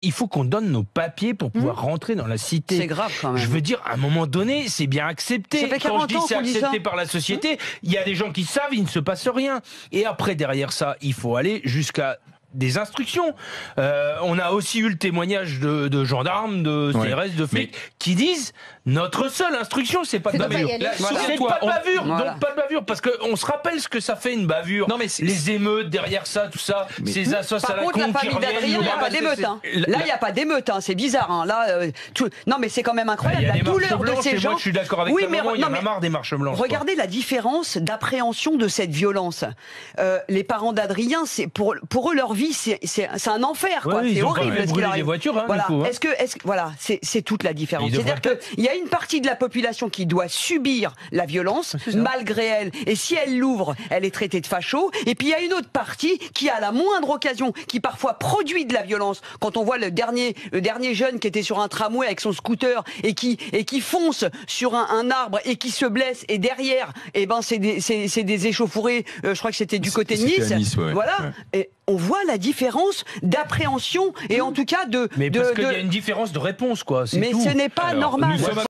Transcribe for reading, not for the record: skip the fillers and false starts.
il faut qu'on donne nos papiers pour pouvoir rentrer dans la cité. C'est grave quand même. Je veux dire, à un moment donné, c'est bien accepté. Ça fait Quand je 40 dis ans c'est qu'on dit accepté ça. par la société, il y a des gens qui savent, il ne se passe rien. Et après, derrière ça, il faut aller jusqu'à des instructions. On a aussi eu le témoignage de gendarmes, de CRS, de flics, qui disent notre seule instruction, c'est pas de bavure. C'est pas de bavure, donc pas de bavure, parce qu'on se rappelle ce que ça fait une bavure. Non, mais les émeutes derrière ça, tout ça, ces assos à Par la contre, la con qui famille d'Adrien, il n'y a pas d'émeute. Hein. Là, il n'y a pas d'émeute. Hein. C'est bizarre. Hein. Là, non, mais c'est quand même incroyable. Il y a La des marches douleur de blanches, ces et gens. moi, je suis d'accord avec ta maman, il y en a marre des marches blanches. Regardez la différence d'appréhension de cette violence. Les parents d'Adrien, c'est pour eux, leur vie, c'est un enfer. Quoi. Ouais, c'est horrible ce qui leur les arrive. voitures, hein, Voilà. du coup, hein. Voilà, c'est toute la différence. Ils C'est-à-dire qu'il y a une partie de la population qui doit subir la violence malgré elle. Et si elle l'ouvre, elle est traitée de facho. Et puis il y a une autre partie qui, à la moindre occasion, qui parfois produit de la violence. Quand on voit le dernier jeune qui était sur un tramway avec son scooter et qui fonce sur un arbre et qui se blesse, et derrière, c'est des échauffourées. Je crois que c'était du côté de Nice. À Nice, ouais. Voilà. Et on voit la différence d'appréhension et en tout cas Mais parce qu'il y a une différence de réponse, quoi. Mais tout. ce n'est pas normal.